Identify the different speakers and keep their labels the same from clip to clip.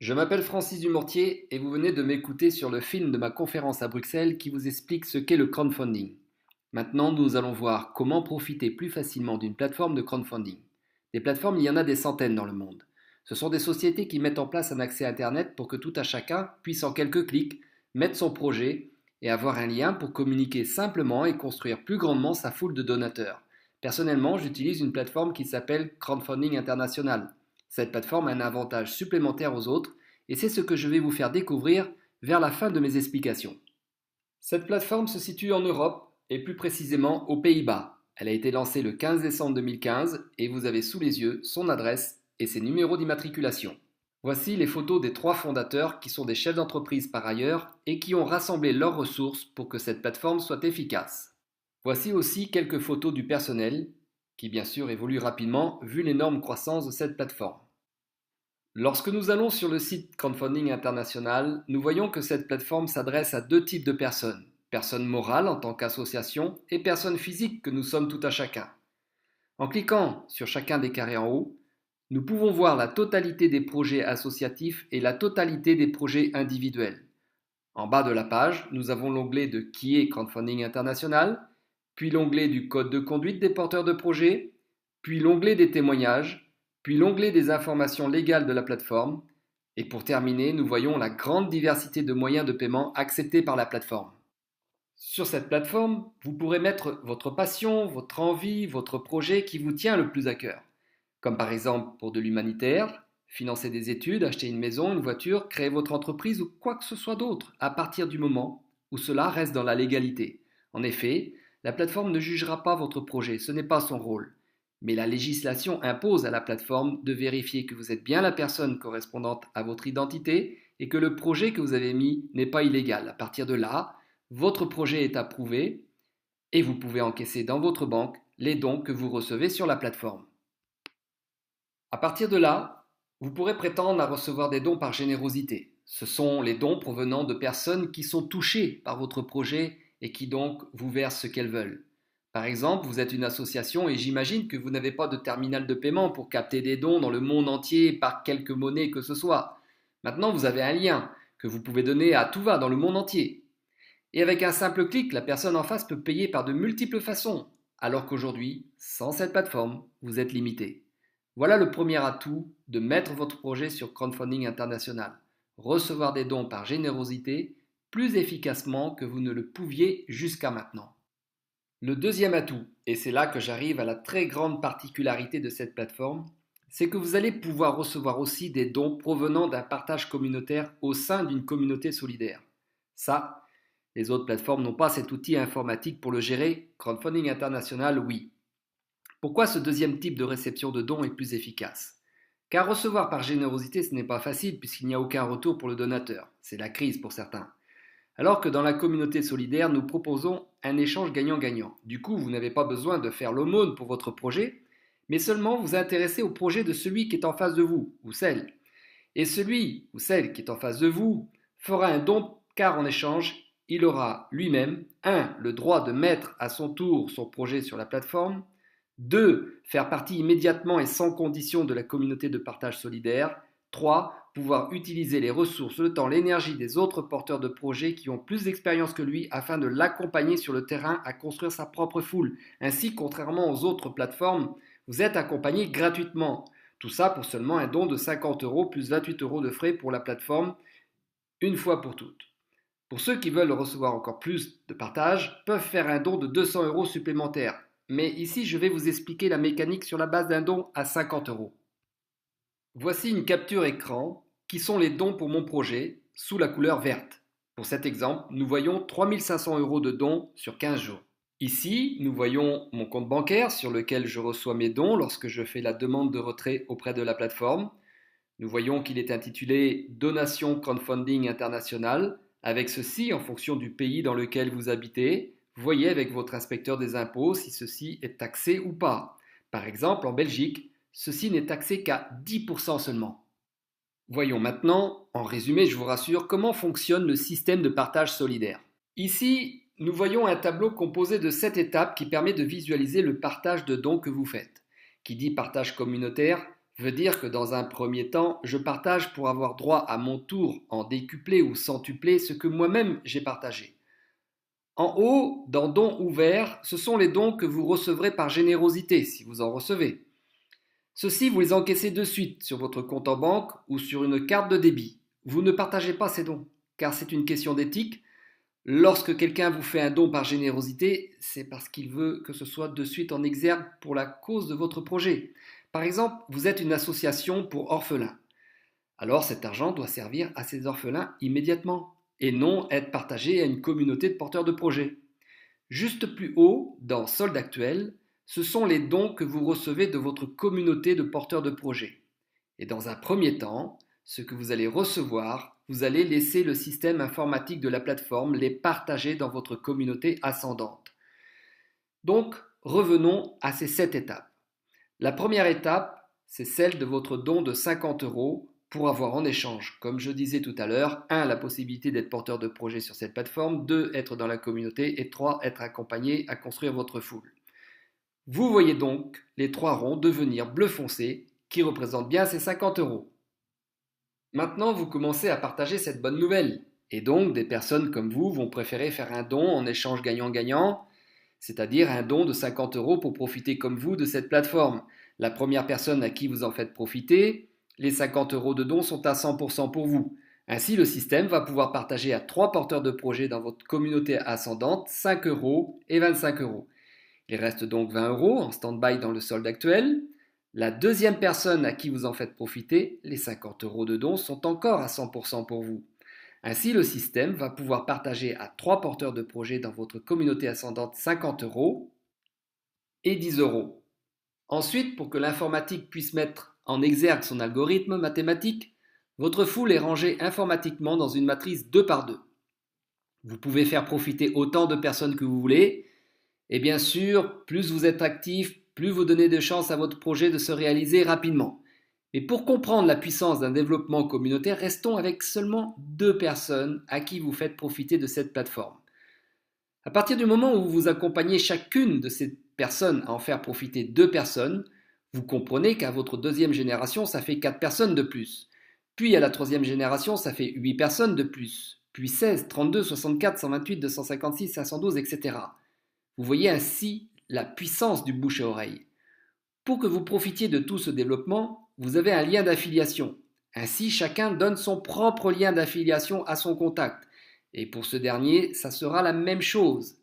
Speaker 1: Je m'appelle Francis Dumortier et vous venez de m'écouter sur le film de ma conférence à Bruxelles qui vous explique ce qu'est le crowdfunding. Maintenant, nous allons voir comment profiter plus facilement d'une plateforme de crowdfunding. Des plateformes, il y en a des centaines dans le monde. Ce sont des sociétés qui mettent en place un accès Internet pour que tout un chacun puisse en quelques clics mettre son projet et avoir un lien pour communiquer simplement et construire plus grandement sa foule de donateurs. Personnellement, j'utilise une plateforme qui s'appelle Crowdfunding International. Cette plateforme a un avantage supplémentaire aux autres et c'est ce que je vais vous faire découvrir vers la fin de mes explications. Cette plateforme se situe en Europe et plus précisément aux Pays-Bas. Elle a été lancée le 15 décembre 2015 et vous avez sous les yeux son adresse et ses numéros d'immatriculation. Voici les photos des trois fondateurs qui sont des chefs d'entreprise par ailleurs et qui ont rassemblé leurs ressources pour que cette plateforme soit efficace. Voici aussi quelques photos du personnel qui bien sûr évolue rapidement vu l'énorme croissance de cette plateforme. Lorsque nous allons sur le site Crowdfunding International, nous voyons que cette plateforme s'adresse à deux types de personnes. Personnes morales en tant qu'association et personnes physiques que nous sommes tout à chacun. En cliquant sur chacun des carrés en haut, nous pouvons voir la totalité des projets associatifs et la totalité des projets individuels. En bas de la page, nous avons l'onglet de Qui est Crowdfunding International, puis l'onglet du code de conduite des porteurs de projets, puis l'onglet des témoignages, puis l'onglet des informations légales de la plateforme, et pour terminer, nous voyons la grande diversité de moyens de paiement acceptés par la plateforme. Sur cette plateforme, vous pourrez mettre votre passion, votre envie, votre projet qui vous tient le plus à cœur, comme par exemple pour de l'humanitaire, financer des études, acheter une maison, une voiture, créer votre entreprise ou quoi que ce soit d'autre, à partir du moment où cela reste dans la légalité. En effet, la plateforme ne jugera pas votre projet, ce n'est pas son rôle. Mais la législation impose à la plateforme de vérifier que vous êtes bien la personne correspondante à votre identité et que le projet que vous avez mis n'est pas illégal. À partir de là, votre projet est approuvé et vous pouvez encaisser dans votre banque les dons que vous recevez sur la plateforme. À partir de là, vous pourrez prétendre à recevoir des dons par générosité. Ce sont les dons provenant de personnes qui sont touchées par votre projet et qui donc vous versent ce qu'elles veulent. Par exemple, vous êtes une association et j'imagine que vous n'avez pas de terminal de paiement pour capter des dons dans le monde entier par quelque monnaie que ce soit. Maintenant, vous avez un lien que vous pouvez donner à tout va dans le monde entier. Et avec un simple clic, la personne en face peut payer par de multiples façons, alors qu'aujourd'hui, sans cette plateforme, vous êtes limité. Voilà le premier atout de mettre votre projet sur Crowdfunding International. Recevoir des dons par générosité plus efficacement que vous ne le pouviez jusqu'à maintenant. Le deuxième atout, et c'est là que j'arrive à la très grande particularité de cette plateforme, c'est que vous allez pouvoir recevoir aussi des dons provenant d'un partage communautaire au sein d'une communauté solidaire. Ça, les autres plateformes n'ont pas cet outil informatique pour le gérer. Crowdfunding International, oui. Pourquoi ce deuxième type de réception de dons est plus efficace? Car recevoir par générosité, ce n'est pas facile puisqu'il n'y a aucun retour pour le donateur. C'est la crise pour certains. Alors que dans la communauté solidaire, nous proposons un échange gagnant-gagnant. Du coup, vous n'avez pas besoin de faire l'aumône pour votre projet, mais seulement vous intéresser au projet de celui qui est en face de vous, ou celle. Et celui ou celle qui est en face de vous fera un don car en échange, il aura lui-même 1. Le droit de mettre à son tour son projet sur la plateforme, 2. Faire partie immédiatement et sans condition de la communauté de partage solidaire, 3. Pouvoir utiliser les ressources, le temps, l'énergie des autres porteurs de projets qui ont plus d'expérience que lui afin de l'accompagner sur le terrain à construire sa propre foule. Ainsi, contrairement aux autres plateformes, vous êtes accompagné gratuitement. Tout ça pour seulement un don de 50 € plus 28 € de frais pour la plateforme, une fois pour toutes. Pour ceux qui veulent recevoir encore plus de partage, peuvent faire un don de 200 € supplémentaires. Mais ici, je vais vous expliquer la mécanique sur la base d'un don à 50 €. Voici une capture écran qui sont les dons pour mon projet sous la couleur verte. Pour cet exemple, nous voyons 3500 € de dons sur 15 jours. Ici, nous voyons mon compte bancaire sur lequel je reçois mes dons lorsque je fais la demande de retrait auprès de la plateforme. Nous voyons qu'il est intitulé Donation Crowdfunding International, avec ceci en fonction du pays dans lequel vous habitez. Vous voyez avec votre inspecteur des impôts si ceci est taxé ou pas. Par exemple, en Belgique, ceci n'est taxé qu'à 10% seulement. Voyons maintenant, en résumé, je vous rassure, comment fonctionne le système de partage solidaire. Ici, nous voyons un tableau composé de 7 étapes qui permet de visualiser le partage de dons que vous faites. Qui dit partage communautaire, veut dire que dans un premier temps, je partage pour avoir droit à mon tour en décuplé ou centuplé ce que moi-même j'ai partagé. En haut, dans dons ouverts, ce sont les dons que vous recevrez par générosité, si vous en recevez. Ceux-ci, vous les encaissez de suite sur votre compte en banque ou sur une carte de débit. Vous ne partagez pas ces dons, car c'est une question d'éthique. Lorsque quelqu'un vous fait un don par générosité, c'est parce qu'il veut que ce soit de suite en exergue pour la cause de votre projet. Par exemple, vous êtes une association pour orphelins. Alors cet argent doit servir à ces orphelins immédiatement et non être partagé à une communauté de porteurs de projets. Juste plus haut, dans Solde actuel, ce sont les dons que vous recevez de votre communauté de porteurs de projets. Et dans un premier temps, ce que vous allez recevoir, vous allez laisser le système informatique de la plateforme les partager dans votre communauté ascendante. Donc, revenons à ces 7 étapes. La première étape, c'est celle de votre don de 50 euros pour avoir en échange, comme je disais tout à l'heure, 1. La possibilité d'être porteur de projet sur cette plateforme, 2. Être dans la communauté et 3. Être accompagné à construire votre foule. Vous voyez donc les 3 ronds devenir bleu foncé qui représentent bien ces 50 euros. Maintenant, vous commencez à partager cette bonne nouvelle. Et donc, des personnes comme vous vont préférer faire un don en échange gagnant-gagnant, c'est-à-dire un don de 50 euros pour profiter comme vous de cette plateforme. La première personne à qui vous en faites profiter, les 50 euros de don sont à 100% pour vous. Ainsi, le système va pouvoir partager à 3 porteurs de projets dans votre communauté ascendante 5 euros et 25 euros. Il reste donc 20 euros en stand-by dans le solde actuel. La deuxième personne à qui vous en faites profiter, les 50 euros de don sont encore à 100% pour vous. Ainsi, le système va pouvoir partager à 3 porteurs de projets dans votre communauté ascendante 50 euros et 10 euros. Ensuite, pour que l'informatique puisse mettre en exergue son algorithme mathématique, votre foule est rangée informatiquement dans une matrice 2 par 2. Vous pouvez faire profiter autant de personnes que vous voulez, et bien sûr, plus vous êtes actif, plus vous donnez de chances à votre projet de se réaliser rapidement. Mais pour comprendre la puissance d'un développement communautaire, restons avec seulement 2 personnes à qui vous faites profiter de cette plateforme. À partir du moment où vous accompagnez chacune de ces personnes à en faire profiter 2 personnes, vous comprenez qu'à votre deuxième génération, ça fait 4 personnes de plus. Puis à la troisième génération, ça fait 8 personnes de plus. Puis 16, 32, 64, 128, 256, 512, etc. Vous voyez ainsi la puissance du bouche à oreille. Pour que vous profitiez de tout ce développement, vous avez un lien d'affiliation. Ainsi, chacun donne son propre lien d'affiliation à son contact. Et pour ce dernier, ça sera la même chose.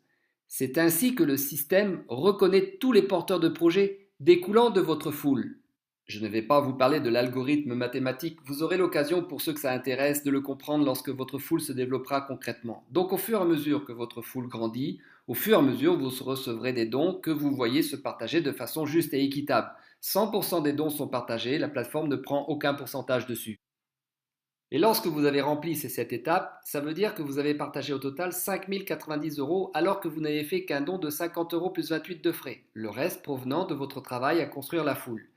Speaker 1: C'est ainsi que le système reconnaît tous les porteurs de projets découlant de votre foule. Je ne vais pas vous parler de l'algorithme mathématique, vous aurez l'occasion pour ceux que ça intéresse de le comprendre lorsque votre foule se développera concrètement. Donc au fur et à mesure que votre foule grandit, au fur et à mesure vous recevrez des dons que vous voyez se partager de façon juste et équitable. 100% des dons sont partagés, la plateforme ne prend aucun pourcentage dessus. Et lorsque vous avez rempli ces 7 étapes, ça veut dire que vous avez partagé au total 5 090 euros alors que vous n'avez fait qu'un don de 50 euros plus 28 de frais, le reste provenant de votre travail à construire la foule.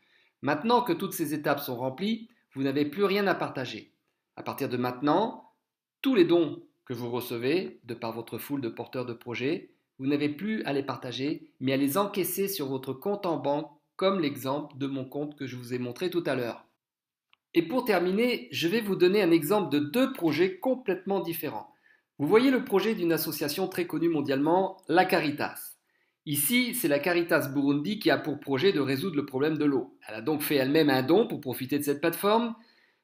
Speaker 1: Maintenant que toutes ces étapes sont remplies, vous n'avez plus rien à partager. À partir de maintenant, tous les dons que vous recevez, de par votre foule de porteurs de projets, vous n'avez plus à les partager, mais à les encaisser sur votre compte en banque, comme l'exemple de mon compte que je vous ai montré tout à l'heure. Et pour terminer, je vais vous donner un exemple de 2 projets complètement différents. Vous voyez le projet d'une association très connue mondialement, la Caritas. Ici, c'est la Caritas Burundi qui a pour projet de résoudre le problème de l'eau. Elle a donc fait elle-même un don pour profiter de cette plateforme.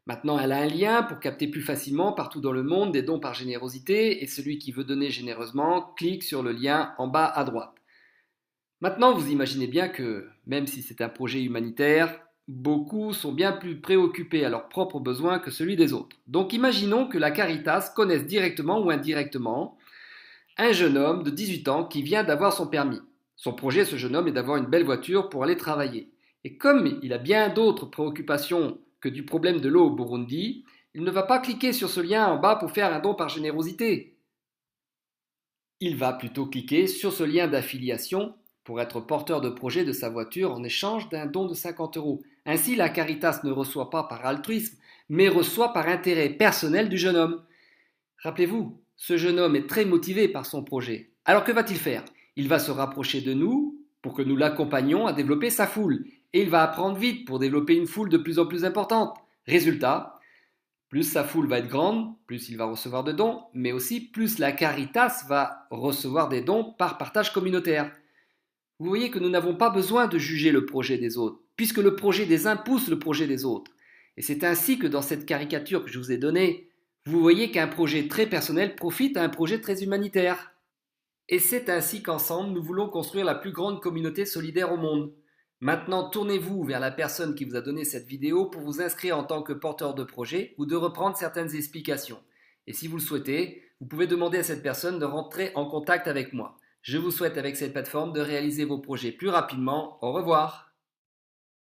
Speaker 1: Maintenant, elle a un lien pour capter plus facilement partout dans le monde des dons par générosité et celui qui veut donner généreusement clique sur le lien en bas à droite. Maintenant, vous imaginez bien que, même si c'est un projet humanitaire, beaucoup sont bien plus préoccupés à leurs propres besoins que celui des autres. Donc imaginons que la Caritas connaisse directement ou indirectement un jeune homme de 18 ans qui vient d'avoir son permis. Son projet, ce jeune homme, est d'avoir une belle voiture pour aller travailler. Et comme il a bien d'autres préoccupations que du problème de l'eau au Burundi, il ne va pas cliquer sur ce lien en bas pour faire un don par générosité. Il va plutôt cliquer sur ce lien d'affiliation pour être porteur de projet de sa voiture en échange d'un don de 50 euros. Ainsi, la Caritas ne reçoit pas par altruisme, mais reçoit par intérêt personnel du jeune homme. Rappelez-vous, ce jeune homme est très motivé par son projet. Alors que va-t-il faire? Il va se rapprocher de nous pour que nous l'accompagnions à développer sa foule. et il va apprendre vite pour développer une foule de plus en plus importante. Résultat, plus sa foule va être grande, plus il va recevoir de dons, mais aussi plus la Caritas va recevoir des dons par partage communautaire. Vous voyez que nous n'avons pas besoin de juger le projet des autres, puisque le projet des uns pousse le projet des autres. Et c'est ainsi que dans cette caricature que je vous ai donnée, vous voyez qu'un projet très personnel profite à un projet très humanitaire. Et c'est ainsi qu'ensemble, nous voulons construire la plus grande communauté solidaire au monde. Maintenant, tournez-vous vers la personne qui vous a donné cette vidéo pour vous inscrire en tant que porteur de projet ou de reprendre certaines explications. Et si vous le souhaitez, vous pouvez demander à cette personne de rentrer en contact avec moi. Je vous souhaite avec cette plateforme de réaliser vos projets plus rapidement. Au revoir.